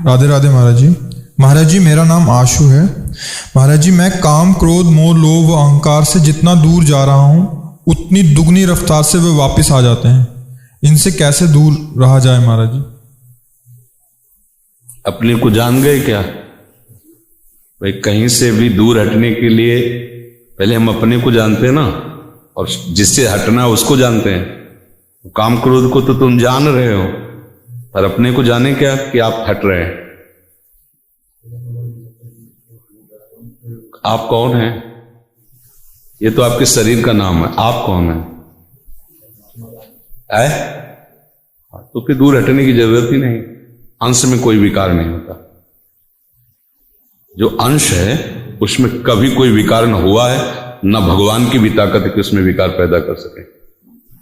राधे राधे महाराज जी। महाराज जी मेरा नाम आशु है। महाराज जी मैं काम, क्रोध, मोह, लोभ व अहंकार से जितना दूर जा रहा हूँ उतनी दुगनी रफ्तार से वे वापस आ जाते हैं। इनसे कैसे दूर रहा जाए महाराज जी? अपने को जान गए क्या भाई? कहीं से भी दूर हटने के लिए पहले हम अपने को जानते हैं ना, और जिससे हटना है उसको जानते हैं। काम क्रोध को तो तुम जान रहे हो, पर अपने को जाने क्या कि आप हट रहे हैं। आप कौन हैं? ये तो आपके शरीर का नाम है। आप कौन है? तो फिर दूर हटने की जरूरत ही नहीं। अंश में कोई विकार नहीं होता। जो अंश है उसमें कभी कोई विकार न हुआ है, न भगवान की भी ताकत है कि उसमें विकार पैदा कर सके।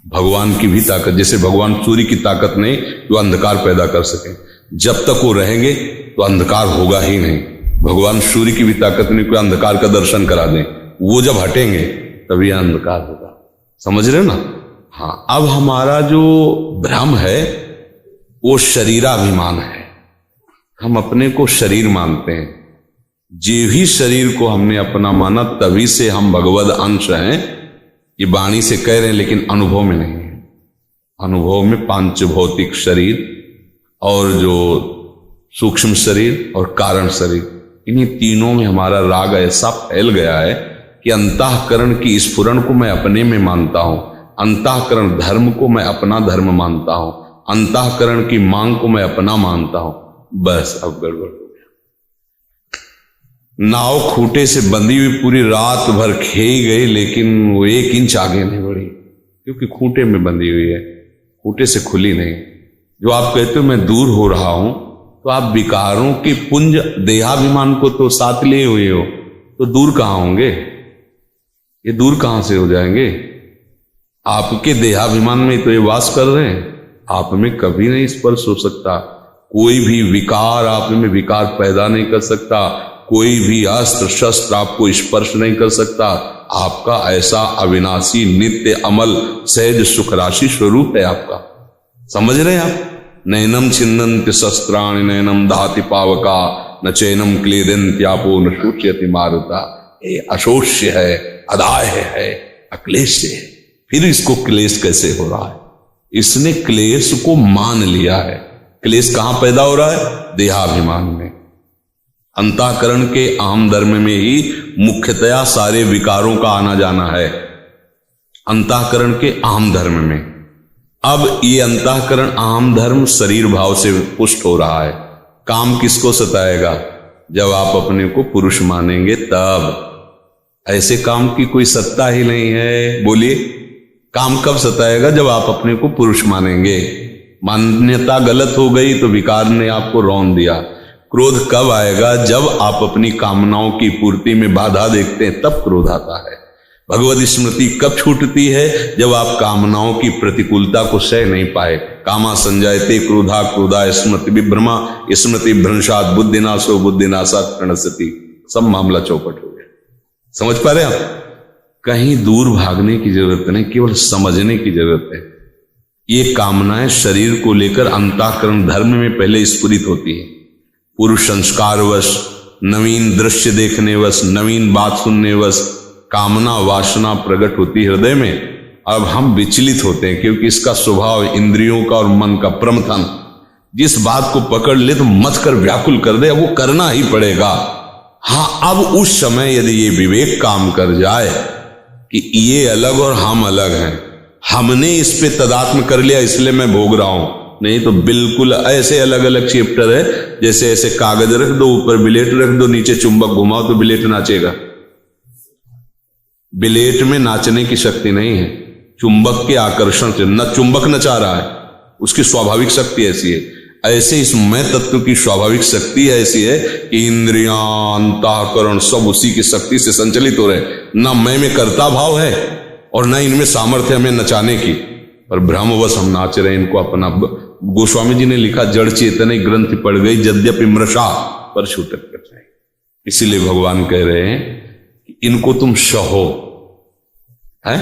भगवान की भी ताकत, जैसे भगवान सूर्य की ताकत नहीं जो अंधकार पैदा कर सके। जब तक वो रहेंगे तो अंधकार होगा ही नहीं। भगवान सूर्य की भी ताकत नहीं कोई अंधकार का दर्शन करा दें। वो जब हटेंगे तभी अंधकार होगा। समझ रहे हो ना? हाँ, अब हमारा जो भ्रम है वो शरीराभिमान है। हम अपने को शरीर मानते हैं। जे भी शरीर को हमने अपना माना तभी से हम भगवद अंश हैं। ये वाणी से कह रहे हैं लेकिन अनुभव में नहीं है। अनुभव में पांच भौतिक शरीर और जो सूक्ष्म शरीर और कारण शरीर, इन्हीं तीनों में हमारा राग ऐसा फैल गया है कि अंतःकरण की स्फुरण को मैं अपने में मानता हूं, अंतःकरण धर्म को मैं अपना धर्म मानता हूं, अंतःकरण की मांग को मैं अपना मानता हूं। बस अब गड़बड़ हो गया। नाव खूंटे से बंधी हुई पूरी रात भर खेई गई, लेकिन वो 1 इंच आगे नहीं बढ़ी, क्योंकि खूंटे में बंधी हुई है, खूंटे से खुली नहीं। जो आप कहते हो मैं दूर हो रहा हूं, तो आप विकारों के पुंज देहाभिमान को तो साथ लिए हुए हो, तो दूर कहां होंगे? ये दूर कहां से हो जाएंगे? आपके देहाभिमान में तो ये वास कर रहे हैं। आप में कभी नहीं स्पर्श हो सकता। कोई भी विकार आप में विकार पैदा नहीं कर सकता। कोई भी अस्त्र शस्त्र आपको स्पर्श नहीं कर सकता। आपका ऐसा अविनाशी नित्य अमल सहज सुख राशि स्वरूप है आपका। समझ रहे हैं आप? नैनम छिन्नन्ति शस्त्राणि नैनम दहाति पावका न चैनम क्लेदन्त्यापो न शोच्यति मारुता। ये अशोष्य है, अदाह्य है, अक्लेश है। फिर इसको क्लेश कैसे हो रहा है? इसने क्लेश को मान लिया है। क्लेश कहां पैदा हो रहा है? देहाभिमान में। अंतःकरण के अहम धर्म में ही मुख्यतया सारे विकारों का आना जाना है, अंतःकरण के अहम धर्म में। अब ये अंतःकरण अहम धर्म शरीर भाव से पुष्ट हो रहा है। काम किसको सताएगा? जब आप अपने को पुरुष मानेंगे तब। ऐसे काम की कोई सत्ता ही नहीं है। बोलिए, काम कब सताएगा? जब आप अपने को पुरुष मानेंगे। मान्यता गलत हो गई तो विकार ने आपको रौंद दिया। क्रोध कब आएगा? जब आप अपनी कामनाओं की पूर्ति में बाधा देखते हैं, तब क्रोध आता है। भगवत स्मृति कब छूटती है? जब आप कामनाओं की प्रतिकूलता को सह नहीं पाए। कामा संजायते क्रोधा क्रोधा स्मृति विभ्रमा स्मृति भ्रंशात बुद्धिनाशो बुद्धिनाशात प्रणश्यति। सब मामला चौपट हो गया। समझ पा रहे हैं आप? कहीं दूर भागने की जरूरत नहीं, केवल समझने की जरूरत है। ये कामनाएं शरीर को लेकर अंतःकरण धर्म में पहले स्फुरित होती है। पुरुष संस्कारवश, नवीन दृश्य देखने वश, नवीन बात सुनने वश कामना वासना प्रकट होती है हृदय में। अब हम विचलित होते हैं, क्योंकि इसका स्वभाव इंद्रियों का और मन का प्रमथन। जिस बात को पकड़ ले तो मत कर व्याकुल कर दे, वो करना ही पड़ेगा। हाँ, अब उस समय यदि ये विवेक काम कर जाए कि ये अलग और हम अलग हैं, हमने इस पे तदात्म कर लिया इसलिए मैं भोग रहा हूं, नहीं तो बिल्कुल ऐसे अलग अलग चैप्टर है। जैसे ऐसे कागज रख दो, ऊपर बिलेट रख दो, नीचे चुंबक घुमाओ तो बिलेट नाचेगा। बिलेट में नाचने की शक्ति नहीं है, चुंबक के आकर्षण से न चुंबक नचा रहा है, उसकी स्वाभाविक शक्ति ऐसी है। ऐसे इस मैं तत्व की स्वाभाविक शक्ति ऐसी है कि इंद्रियां अंतःकरण सब उसी की शक्ति से संचलित हो रहे। न मैं में कर्ता भाव है और न इनमें सामर्थ्य हमें नचाने की, पर भ्रमवश हम नाच रहे हैं इनको अपना। गोस्वामी जी ने लिखा, जड़ चेतन ग्रंथि पड़ गई यद्यपि मृषा पर छूटक कर जाए। इसीलिए भगवान कह रहे हैं कि इनको तुम सहो, है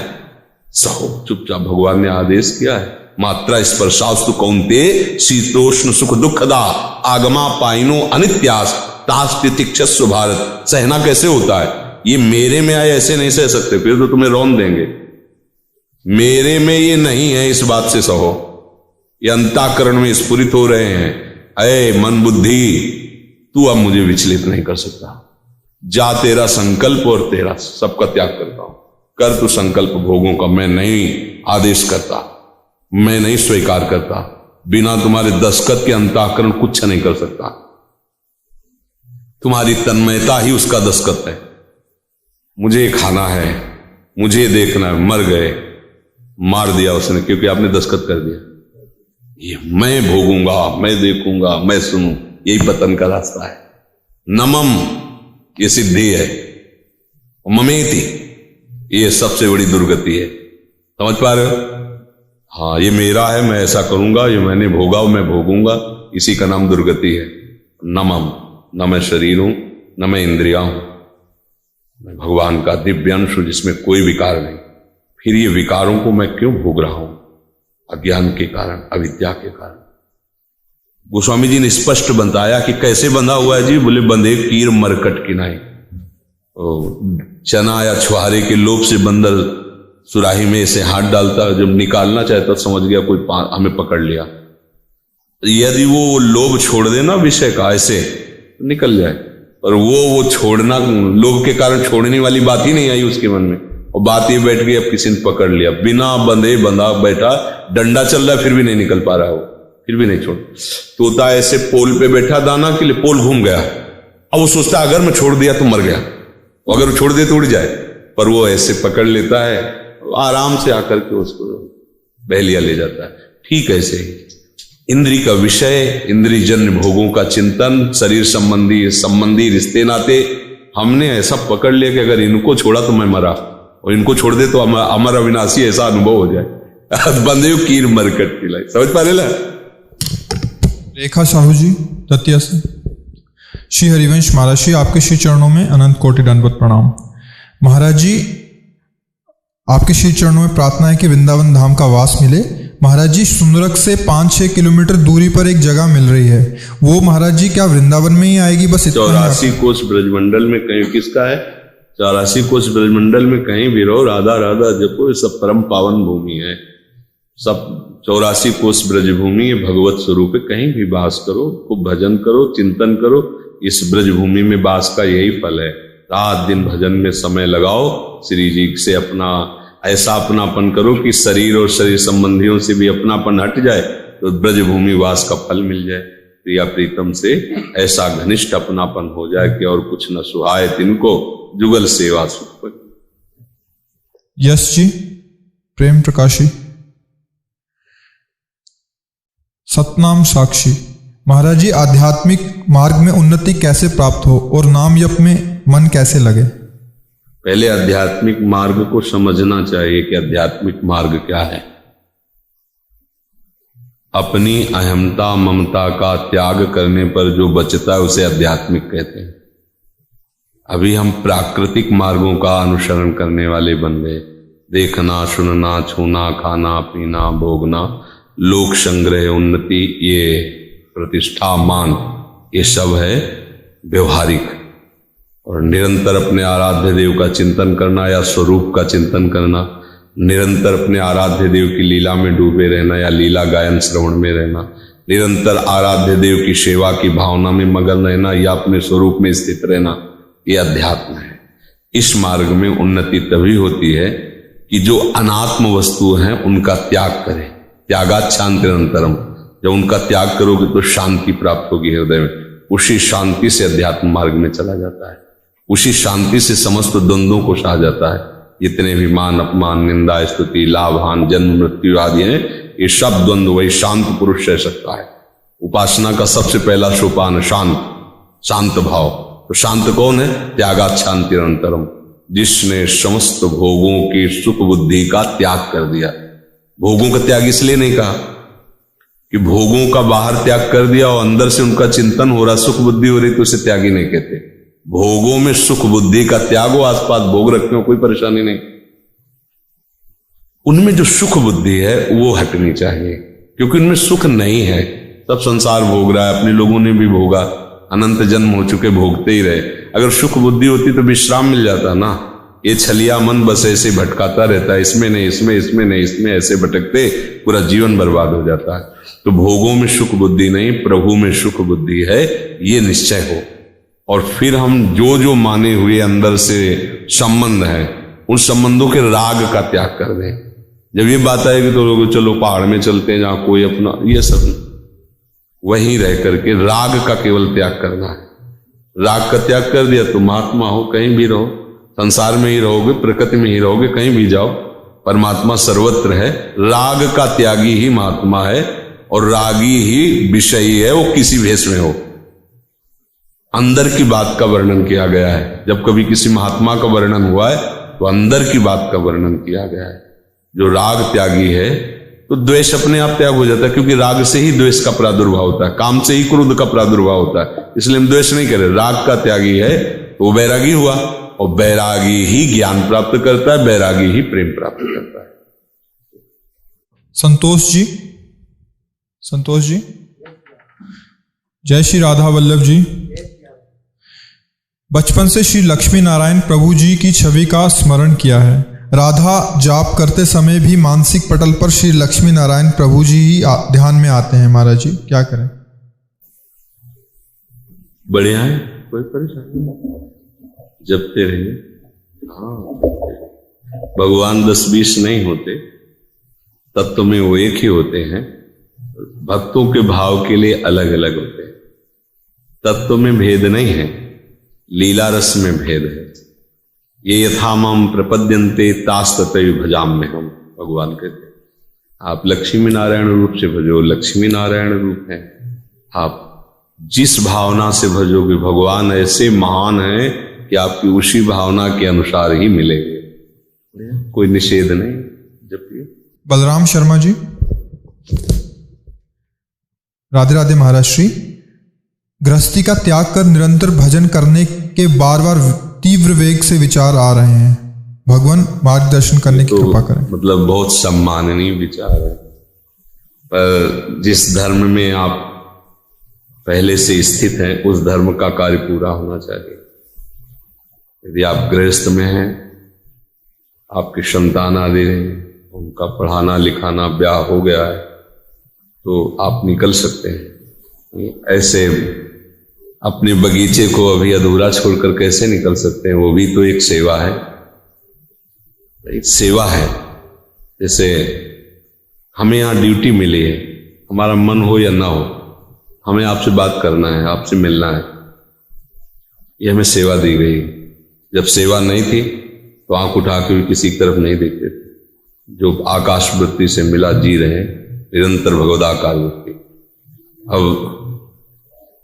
सहो चुपचाप। भगवान ने आदेश किया है, मात्रा स्पर्शास्तु कौन्ते शीतोष्ण सुख दुखदा आगमा पाइनो अनित्यास तास्ति तिक्षस्व भारत। सहना कैसे होता है? ये मेरे में आए ऐसे नहीं सह सकते, फिर तो तुम्हें रौंद देंगे। मेरे में ये नहीं है, इस बात से सहो। ये अंतःकरण में स्फुरित हो रहे हैं। अय मन बुद्धि, तू अब मुझे विचलित नहीं कर सकता। जा तेरा संकल्प और तेरा सबका त्याग करता हूं। कर तू संकल्प भोगों का, मैं नहीं आदेश करता, मैं नहीं स्वीकार करता। बिना तुम्हारे दस्तखत के अंतःकरण कुछ नहीं कर सकता। तुम्हारी तन्मयता ही उसका दस्तखत है। मुझे खाना है, मुझे देखना है, मर गए, मार दिया उसने क्योंकि आपने दस्तखत कर दिया। ये मैं भोगूंगा, मैं देखूंगा, मैं सुनूं, यही पतन का रास्ता है। नमम ये सिद्धि है, ममेति ये सबसे बड़ी दुर्गति है। समझ पा रहे हो? हाँ, ये मेरा है, मैं ऐसा करूंगा, ये मैंने भोगा, मैं भोगूंगा, इसी का नाम दुर्गति है। नमम, न मैं शरीर हूं, न मैं इंद्रिया हूं, मैं भगवान का दिव्य अंश हूं जिसमें कोई विकार नहीं। फिर ये विकारों को मैं क्यों भोग रहा हूं? अज्ञान के कारण, अविद्या के कारण। गोस्वामी जी ने स्पष्ट बताया कि कैसे बंधा हुआ है जी। बोले बंधे कीर मरकट किनाई। चना या छुहारे के लोभ से बंदर सुराही में ऐसे हाथ डालता, जब निकालना चाहता समझ गया कोई हमें पकड़ लिया। यदि वो लोभ छोड़ देना विषय का ऐसे तो निकल जाए, और वो छोड़ना, लोभ के कारण छोड़ने वाली बात ही नहीं आई उसके मन में, और बात ये बैठ गई, अब किसी ने पकड़ लिया, बिना बंधे बंधा बैठा, डंडा चल रहा है फिर भी नहीं निकल पा रहा है, वो फिर भी नहीं छोड़। तोता ऐसे पोल पे बैठा दाना के लिए, पोल घूम गया, अब वो सोचता है अगर मैं छोड़ दिया तो मर गया, अगर वो छोड़ दे तो उड़ जाए, पर वो ऐसे पकड़ लेता है, आराम से आकर के उसको बहलिया ले जाता है। ठीक ऐसे ही इंद्री का विषय, इंद्री जन्य भोगों का चिंतन, शरीर संबंधी रिश्ते नाते हमने ऐसा पकड़ लिया कि अगर इनको छोड़ा तो मैं मरा, और इनको छोड़ दे तो अमर अविनाशी ऐसा अनुभव हो जाए। बंदे कीर मरकट की लाई। समझ पा रहे? रेखा साहू जी दतिया से। श्री हरिवंश महाराज जी, आपके श्री चरणों में अनंत कोटि दंडवत प्रणाम। महाराज जी, आपके श्री चरणों में प्रार्थना है कि वृंदावन धाम का वास मिले। महाराज जी, सुंदरक से 5-6 किलोमीटर दूरी पर एक जगह मिल रही है, वो महाराज जी क्या वृंदावन में ही आएगी? बस 84 कोष ब्रजमंडल में कहीं किसका है? 84 कोष ब्रजमंडल में कहीं भी रहो, राधा राधा जपो, ये सब परम पावन भूमि है। सब 84 कोष ब्रजभूमि ये भगवत स्वरूप है। कहीं भी वास करो, खूब भजन करो, चिंतन करो, इस ब्रजभूमि में वास का यही फल है। रात दिन भजन में समय लगाओ, श्री जी से अपना ऐसा अपनापन करो कि शरीर और शरीर संबंधियों से भी अपनापन हट जाए, तो ब्रजभूमि वास का फल मिल जाए। प्रिया प्रीतम से ऐसा घनिष्ठ अपनापन हो जाए कि और कुछ न सुहाए तिनको, जुगल सेवा सुख। यश जी, प्रेम प्रकाशी। सतनाम साक्षी। महाराज जी, आध्यात्मिक मार्ग में उन्नति कैसे प्राप्त हो और नाम जप में मन कैसे लगे? पहले आध्यात्मिक मार्ग को समझना चाहिए कि आध्यात्मिक मार्ग क्या है। अपनी अहमता ममता का त्याग करने पर जो बचता है उसे आध्यात्मिक कहते हैं। अभी हम प्राकृतिक मार्गों का अनुसरण करने वाले बन गए। देखना, सुनना, छूना, खाना, पीना, भोगना, लोक संग्रह, उन्नति, ये प्रतिष्ठा, मान, ये सब है व्यवहारिक। और निरंतर अपने आराध्य देव का चिंतन करना या स्वरूप का चिंतन करना, निरंतर अपने आराध्य देव की लीला में डूबे रहना या लीला गायन श्रवण में रहना, निरंतर आराध्य देव की सेवा की भावना में मगन रहना या अपने स्वरूप में स्थित रहना, ये अध्यात्म है। इस मार्ग में उन्नति तभी होती है कि जो अनात्म वस्तु हैं उनका त्याग करें। त्यागात् शांतिरंतरम। जब उनका त्याग करोगे तो शांति प्राप्त होगी हृदय में। उसी शांति से अध्यात्म मार्ग में चला जाता है। उसी शांति से समस्त द्वंद्वों को सहा जाता है। जितने भी मान अपमान, निंदा, स्तुति, लाभ हानि, जन्म मृत्यु आदि हैं, ये सब द्वंद्व वही शांत पुरुष सह सकता है। उपासना का सबसे पहला सोपान शांत भाव। तो शांत कौन है? त्यागात् शांतिरंतरम। जिसने समस्त भोगों की सुख बुद्धि का त्याग कर दिया। भोगों का त्याग इसलिए नहीं कहा कि भोगों का बाहर त्याग कर दिया और अंदर से उनका चिंतन हो रहा, सुख बुद्धि हो रही, तो उसे त्यागी नहीं कहते। भोगों में सुख बुद्धि का त्याग हो, आसपास भोग रखते हो, कोई परेशानी नहीं। उनमें जो सुख बुद्धि है वो हटनी चाहिए, क्योंकि उनमें सुख नहीं है। सब संसार भोग रहा है, अपने लोगों ने भी भोगा, अनंत जन्म हो चुके, भोगते ही रहे। अगर सुख बुद्धि होती तो विश्राम मिल जाता ना। ये छलिया मन बस ऐसे भटकाता रहता है, इसमें नहीं, इसमें, इसमें नहीं, इसमें, ऐसे भटकते पूरा जीवन बर्बाद हो जाता है। तो भोगों में सुख बुद्धि नहीं, प्रभु में सुख बुद्धि है, ये निश्चय हो। और फिर हम जो जो माने हुए अंदर से संबंध है, उन संबंधों के राग का त्याग कर दें। जब ये बात आएगी तो लोग चलो पहाड़ में चलते हैं जहां कोई अपना, ये सब वहीं रह करके राग का केवल त्याग करना है। राग का त्याग कर दिया तो महात्मा हो, कहीं भी रहो, संसार में ही रहोगे, प्रकृति में ही रहोगे, कहीं भी जाओ, परमात्मा सर्वत्र है। राग का त्यागी ही महात्मा है और रागी ही विषयी है, वो किसी भेष में हो। अंदर की बात का वर्णन किया गया है। जब कभी किसी महात्मा का वर्णन हुआ है तो अंदर की बात का वर्णन किया गया है। जो राग त्यागी है तो द्वेष अपने आप त्याग हो जाता है, क्योंकि राग से ही द्वेष का प्रादुर्भाव होता है, काम से ही क्रोध का प्रादुर्भाव होता है। इसलिए हम द्वेष नहीं करें। राग का त्यागी है तो वो बैरागी हुआ, और बैरागी ही ज्ञान प्राप्त करता है, बैरागी ही प्रेम प्राप्त करता है। संतोष जी, जय श्री राधा वल्लभ जी। बचपन से श्री लक्ष्मी नारायण प्रभु जी की छवि का स्मरण किया है। राधा जाप करते समय भी मानसिक पटल पर श्री लक्ष्मी नारायण प्रभु जी ही ध्यान में आते हैं। महाराज जी क्या करें? बढ़िया है, कोई परेशानी नहीं, जपते रहिए। हाँ, भगवान 10-20 नहीं होते, तत्व में वो एक ही होते हैं। भक्तों के भाव के लिए अलग अलग होते हैं। तत्व में भेद नहीं है, लीला रस में भेद है। ये यथामम प्रपद्यन्ते तास्ततय भजाम में हम, भगवान कहते हैं। आप लक्ष्मी नारायण रूप से भजो, लक्ष्मी नारायण रूप है। आप जिस भावना से भजोगे, भगवान ऐसे महान है कि आपकी उसी भावना के अनुसार ही मिलेंगे। कोई निषेध नहीं। जबकि बलराम शर्मा जी, राधे राधे महाराज श्री। गृहस्थी का त्याग कर निरंतर भजन करने के बार बार तीव्र वेग से विचार आ रहे हैं। भगवान मार्गदर्शन करने की कृपा करें। मतलब बहुत सम्माननीय विचार है, पर जिस धर्म में आप पहले से स्थित हैं उस धर्म का कार्य पूरा होना चाहिए। यदि आप गृहस्थ में हैं, आपके संतान आदि हैं, उनका पढ़ाना लिखाना ब्याह हो गया है, तो आप निकल सकते हैं। ऐसे अपने बगीचे को अभी अधूरा छोड़कर कैसे निकल सकते हैं? वो भी तो एक सेवा है, एक सेवा है। जैसे हमें यहाँ ड्यूटी मिली है, हमारा मन हो या ना हो, हमें आपसे बात करना है, आपसे मिलना है, ये हमें सेवा दी गई। जब सेवा नहीं थी तो आंख उठा के भी किसी की तरफ नहीं देखते थे। जो आकाश वृत्ति से मिला जी रहे हैं, निरंतर भगवदाकार वृत्ति। अब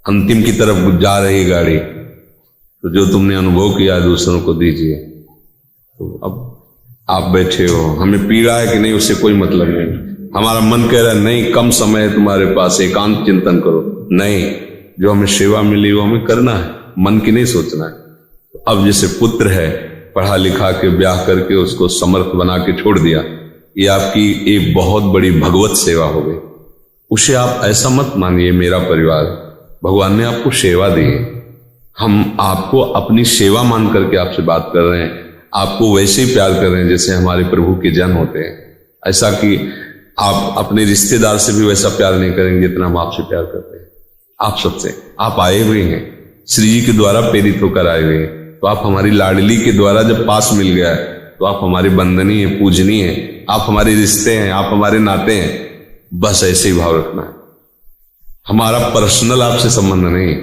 अंतिम की तरफ जा रही गाड़ी, तो जो तुमने अनुभव किया दूसरों को दीजिए। तो अब आप बैठे हो, हमें पीड़ा है कि नहीं उससे कोई मतलब नहीं। हमारा मन कह रहा है नहीं, कम समय है तुम्हारे पास, एकांत चिंतन करो। नहीं, जो हमें सेवा मिली वो हमें करना है, मन की नहीं सोचना है। तो अब जैसे पुत्र है, पढ़ा लिखा के ब्याह करके उसको समर्थ बना के छोड़ दिया, ये आपकी एक बहुत बड़ी भगवत सेवा हो गई। उसे आप ऐसा मत मानिए मेरा परिवार, भगवान ने आपको सेवा दी है। हम आपको अपनी सेवा मान करके आपसे बात कर रहे हैं, आपको वैसे ही प्यार कर रहे हैं जैसे हमारे प्रभु के जन होते हैं। ऐसा कि आप अपने रिश्तेदार से भी वैसा प्यार नहीं करेंगे जितना हम आपसे प्यार करते हैं। आप सबसे, आप आए हुए हैं, श्री जी के द्वारा प्रेरित होकर आए हुए हैं, तो आप हमारी लाडली के द्वारा जब पास मिल गया है तो आप हमारी बंदनी है, पूजनी है, आप हमारे रिश्ते हैं, आप हमारे नाते हैं। बस ऐसे ही भाव रखना है। हमारा पर्सनल आपसे संबंध नहीं,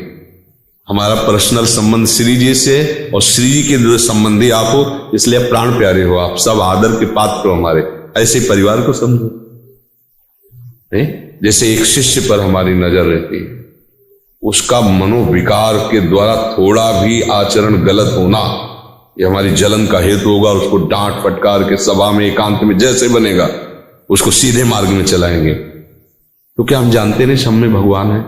हमारा पर्सनल संबंध श्री जी से, और श्री जी के संबंधी आप हो, इसलिए प्राण प्यारे हो, आप सब आदर के पात्र हो हमारे। ऐसे परिवार को समझो। जैसे एक शिष्य पर हमारी नजर रहती है, उसका मनोविकार के द्वारा थोड़ा भी आचरण गलत होना ये हमारी जलन का हेतु होगा। उसको डांट फटकार के सभा में एकांत में जैसे बनेगा उसको सीधे मार्ग में चलाएंगे। तो क्या हम जानते नहीं हम में भगवान है?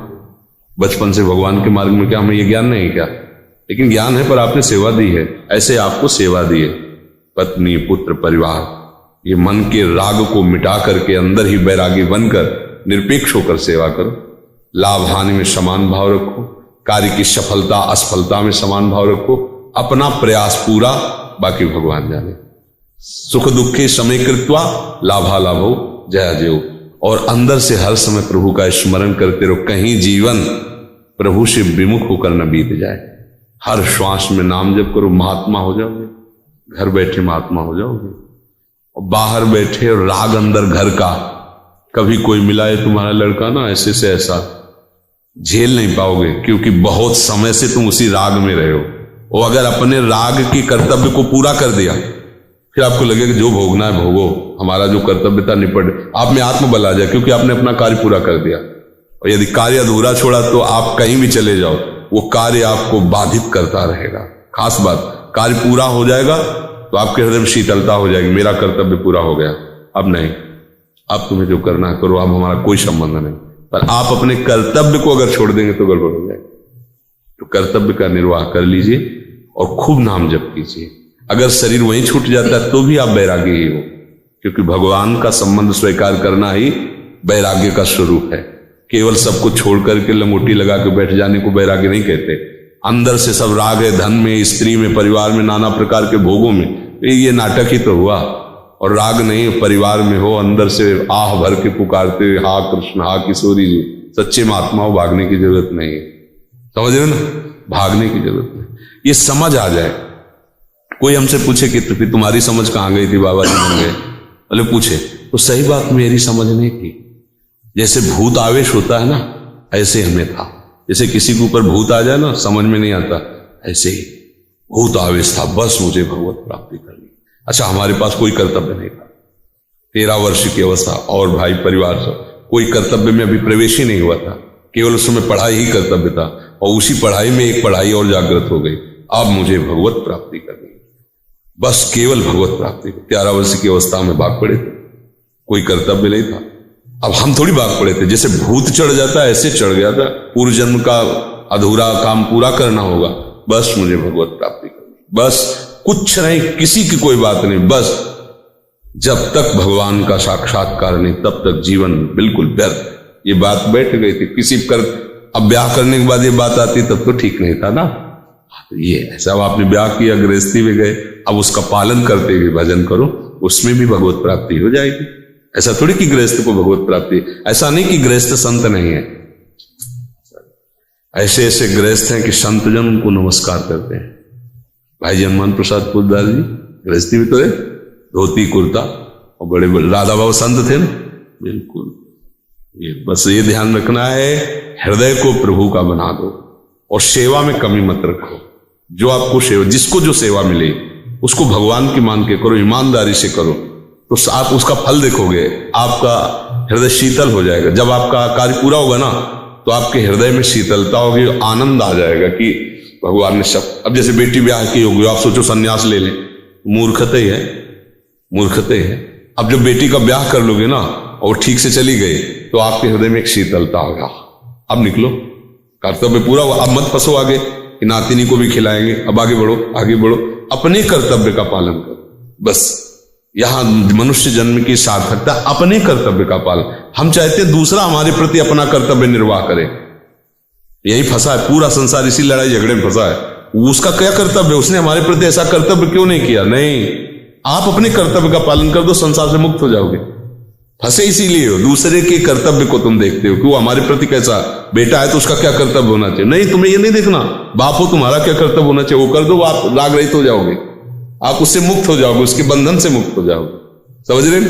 बचपन से भगवान के मार्ग में, क्या हमें ये ज्ञान नहीं? क्या लेकिन ज्ञान है, पर आपने सेवा दी है। ऐसे आपको सेवा दी है, पत्नी पुत्र परिवार, ये मन के राग को मिटा करके अंदर ही बैरागी बनकर निरपेक्ष होकर सेवा करो। लाभ हानि में समान भाव रखो, कार्य की सफलता असफलता में समान भाव रखो, अपना प्रयास पूरा, बाकी भगवान जाने। सुख दुखे समय कृत्वा लाभा लाभो जया जयो। और अंदर से हर समय प्रभु का स्मरण करते रहो, कहीं जीवन प्रभु से विमुख होकर न बीत जाए। हर श्वास में नाम जप करो, महात्मा हो जाओगे। घर बैठे महात्मा हो जाओगे। और बाहर बैठे और राग अंदर घर का, कभी कोई मिला है तुम्हारा लड़का ना ऐसे से ऐसा, झेल नहीं पाओगे, क्योंकि बहुत समय से तुम उसी राग में रहे हो। और अगर अपने राग की कर्तव्य को पूरा कर दिया, फिर आपको लगेगा जो भोगना है भोगो, हमारा जो कर्तव्य था निपट, आप में आत्मबल आ जाए, क्योंकि आपने अपना कार्य पूरा कर दिया। और यदि कार्य अधूरा छोड़ा तो आप कहीं भी चले जाओ, वो कार्य आपको बाधित करता रहेगा। खास बात, कार्य पूरा हो जाएगा तो आपके हृदय में शीतलता हो जाएगी, मेरा कर्तव्य पूरा हो गया, अब नहीं, अब तुम्हें जो करना है करो, अब हमारा कोई संबंध नहीं। पर आप अपने कर्तव्य को अगर छोड़ देंगे तो गड़बड़ हो जाएगी। तो कर्तव्य का निर्वाह कर लीजिए और खूब नाम जप कीजिए। अगर शरीर वहीं छूट जाता है तो भी आप वैरागी ही हो, क्योंकि भगवान का संबंध स्वीकार करना ही वैराग्य का स्वरूप है। केवल सबको छोड़ करके लंगोटी लगा के बैठ जाने को वैराग्य नहीं कहते। अंदर से सब राग है, धन में, स्त्री में, परिवार में, नाना प्रकार के भोगों में, ये नाटक ही तो हुआ। और राग नहीं परिवार में हो, अंदर से आह भर के पुकारते हा कृष्ण हा किशोरी जी, सच्चे महात्मा हो, भागने की जरूरत नहीं है। समझ रहे ना, भागने की जरूरत नहीं। ये समझ आ जाए। कोई हमसे पूछे कि तुम्हारी समझ कहां गई थी बाबा जी बन गए, बोले पूछे तो सही बात, मेरी समझ नहीं की। जैसे भूत आवेश होता है ना, ऐसे हमें था। जैसे किसी के ऊपर भूत आ जाए ना, समझ में नहीं आता, ऐसे ही भूत आवेश था, बस मुझे भगवत प्राप्ति करनी। अच्छा, हमारे पास कोई कर्तव्य नहीं था। 13 वर्ष की अवस्था, और भाई परिवार सब, कोई कर्तव्य में अभी प्रवेश ही नहीं हुआ था। केवल उस समय पढ़ाई ही कर्तव्य था, और उसी पढ़ाई में एक पढ़ाई और जागृत हो गई, अब मुझे भगवत प्राप्ति करनी, बस केवल भगवत प्राप्ति। 13 वर्ष की अवस्था में भाग पड़े थे, कोई कर्तव्य नहीं था। अब हम थोड़ी भाग पड़े थे, जैसे भूत चढ़ जाता है ऐसे चढ़ गया था। पूर्व जन्म का अधूरा काम पूरा करना होगा, बस मुझे भगवत प्राप्ति करनी, बस कुछ नहीं, किसी की कोई बात नहीं, बस जब तक भगवान का साक्षात्कार नहीं तब तक जीवन बिल्कुल व्यर्थ। ये बात बैठ गई थी किसी कर। अब ब्याह करने के बाद ये बात आती तब तो ठीक नहीं था ना। ये ऐसा, अब आपने ब्याह किया, गृहस्थी में गए, अब उसका पालन करते हुए भजन करो, उसमें भी भगवत प्राप्ति हो जाएगी। ऐसा थोड़ी कि गृहस्थ को भगवत प्राप्ति, ऐसा नहीं कि गृहस्थ संत नहीं है। ऐसे ऐसे गृहस्थ हैं कि संत जन उनको नमस्कार करते हैं। भाई हनुमान प्रसाद पोद्दार जी गृहस्थी में तो है, धोती कुर्ता, और बड़े बड़े राधा बाबा संत थे ना, बिल्कुल। ये बस ये ध्यान रखना है, हृदय को प्रभु का बना दो और सेवा में कमी मत रखो। जो आपको सेवा, जिसको जो सेवा मिले उसको भगवान की मान के करो, ईमानदारी से करो, तो आप उसका फल देखोगे, आपका हृदय शीतल हो जाएगा। जब आपका कार्य पूरा होगा ना, तो आपके हृदय में शीतलता होगी, आनंद आ जाएगा कि भगवान ने सब। अब जैसे बेटी ब्याह की होगी, आप सोचो सन्यास ले लें, मूर्खता ही है, मूर्खता ही है। अब जब बेटी का ब्याह कर लोगे ना और ठीक से चली गई, तो आपके हृदय में एक शीतलता होगा, अब निकलो, कर्तव्य पूरा हुआ, अब मत फंसो आगे कि नातिनी को भी खिलाएंगे, अब आगे बढ़ो, आगे बढ़ो, अपने कर्तव्य का पालन करो। बस यहां मनुष्य जन्म की सार्थकता अपने कर्तव्य का पालन। हम चाहते हैं दूसरा हमारे प्रति अपना कर्तव्य निर्वाह करे, यही फंसा है पूरा संसार, इसी लड़ाई झगड़े में फंसा है। उसका क्या कर्तव्य, उसने हमारे प्रति ऐसा कर्तव्य क्यों नहीं किया? नहीं, आप अपने कर्तव्य का पालन कर दो, संसार से मुक्त हो जाओगे। फंसे इसीलिए हो, दूसरे के कर्तव्य को तुम देखते हो कि वो हमारे प्रति कैसा, बेटा है तो उसका क्या कर्तव्य होना चाहिए। नहीं, तुम्हें ये नहीं देखना, बाप हो तुम्हारा क्या कर्तव्य होना चाहिए, वो कर दो, आप राग रहित हो जाओगे, आप उससे मुक्त हो जाओगे, उसके बंधन से मुक्त हो जाओगे। समझ रहे?